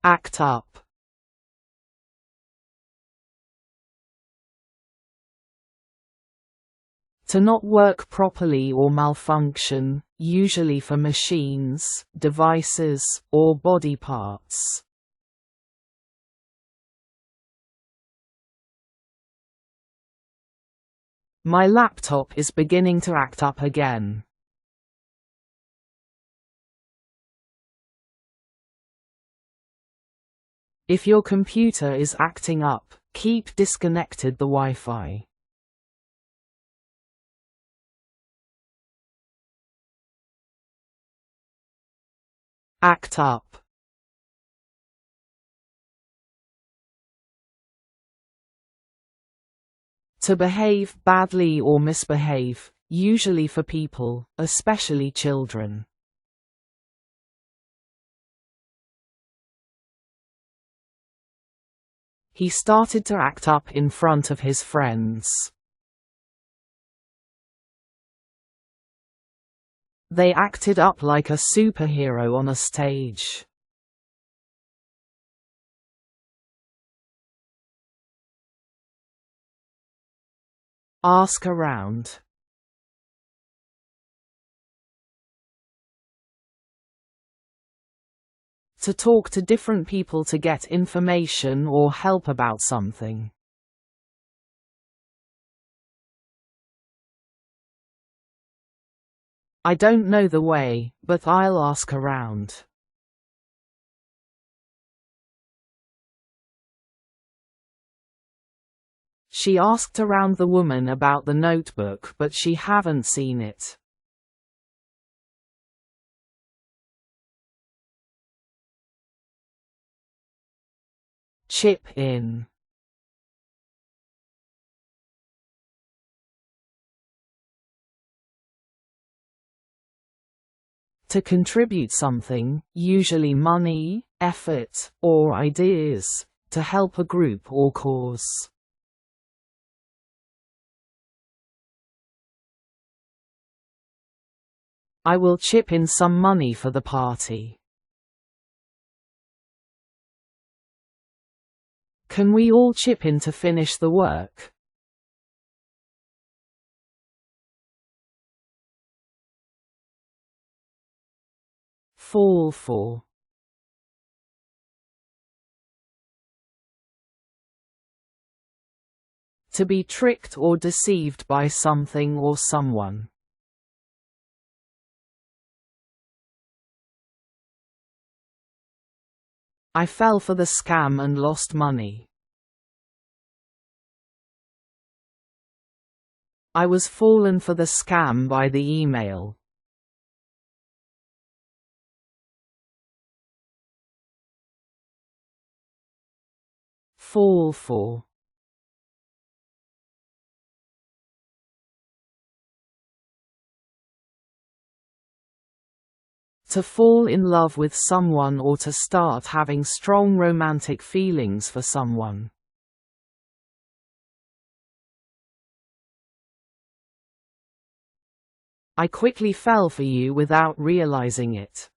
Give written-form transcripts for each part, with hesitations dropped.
Act up. To not work properly or malfunction, usually for machines, devices, or body parts. My laptop is beginning to act up again. If your computer is acting up, keep disconnected the Wi-Fi. Act up. To behave badly or misbehave, usually for people, especially children. He started to act up in front of his friends. They acted up like a superhero on a stage. Ask around. To talk to different people to get information or help about something. I don't know the way, but I'll ask around. She asked around the woman about the notebook, but she haven't seen it. Chip in. To contribute something, usually money, effort, or ideas, to help a group or cause. I will chip in some money for the party. Can we all chip in to finish the work? Fall for. To be tricked or deceived by something or someone. I fell for the scam and lost money. I was fallen for the scam by the email. Fall for. To fall in love with someone or to start having strong romantic feelings for someone. I quickly fell for you without realizing it.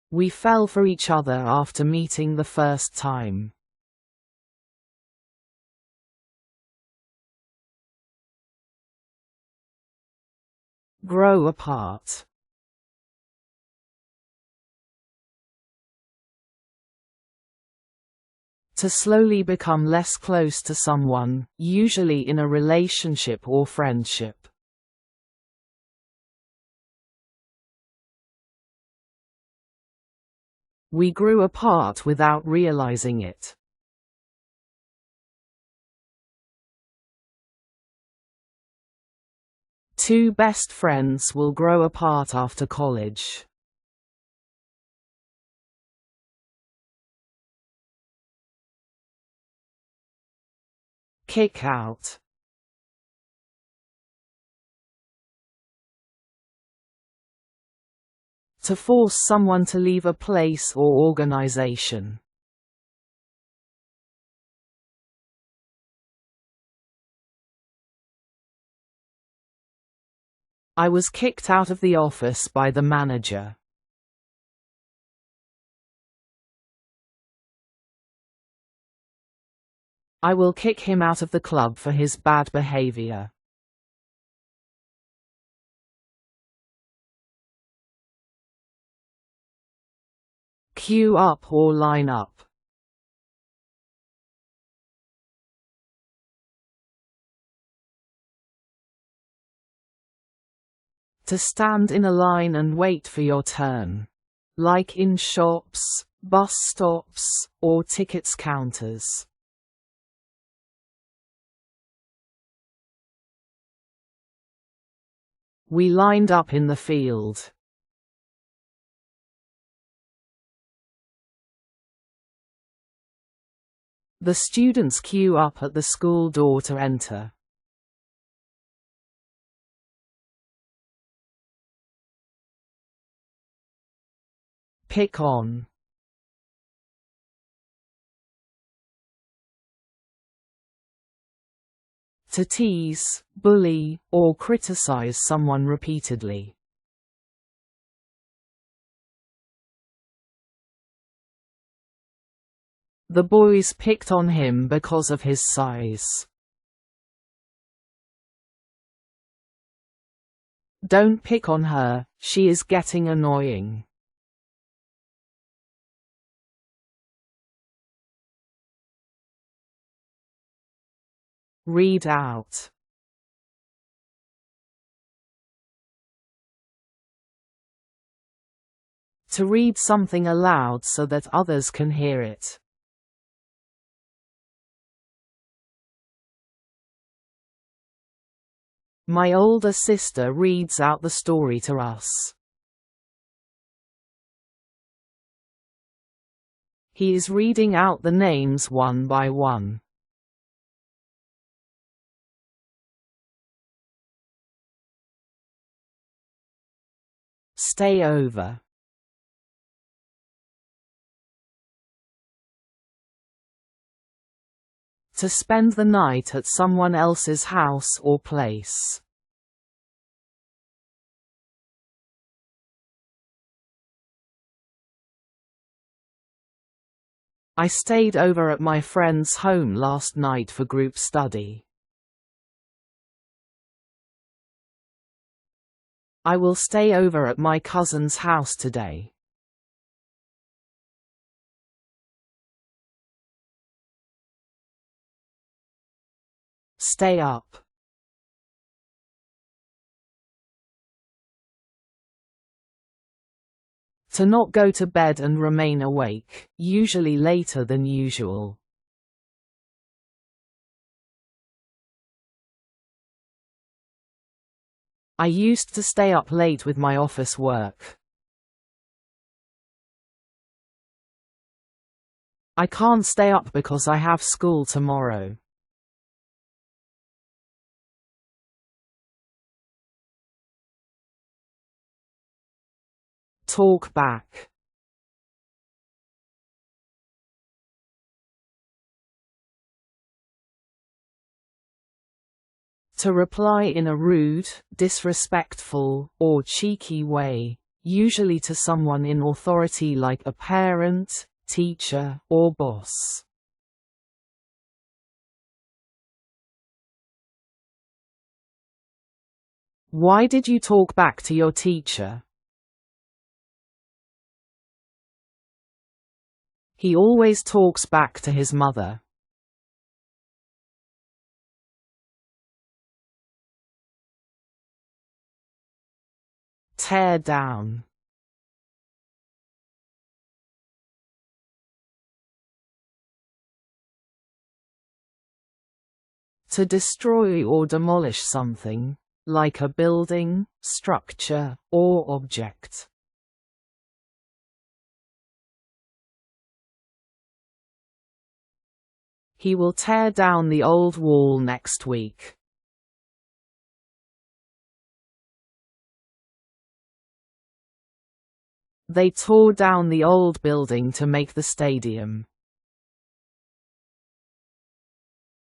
We fell for each other after meeting the first time. Grow apart. To slowly become less close to someone, usually in a relationship or friendship. We grew apart without realizing it. Two best friends will grow apart after college. Kick out. To force someone to leave a place or organization. I was kicked out of the office by the manager. I will kick him out of the club for his bad behavior. Queue up or line up. To stand in a line and wait for your turn. Like in shops, bus stops, or tickets counters. We lined up in the field. The students queue up at the school door to enter. Pick on. To tease, bully, or criticize someone repeatedly. The boys picked on him because of his size. Don't pick on her, she is getting annoying. Read out. To read something aloud so that others can hear it. My older sister reads out the story to us. He is reading out the names one by one. Stay over. To spend the night at someone else's house or place. I stayed over at my friend's home last night for group study. I will stay over at my cousin's house today. Stay up. To not go to bed and remain awake, usually later than usual. I used to stay up late with my office work. I can't stay up because I have school tomorrow. Talk back. To reply in a rude, disrespectful, or cheeky way, usually to someone in authority like a parent, teacher, or boss. Why did you talk back to your teacher? He always talks back to his mother. Tear down. To destroy or demolish something, like a building, structure, or object. He will tear down the old wall next week. They tore down the old building to make the stadium.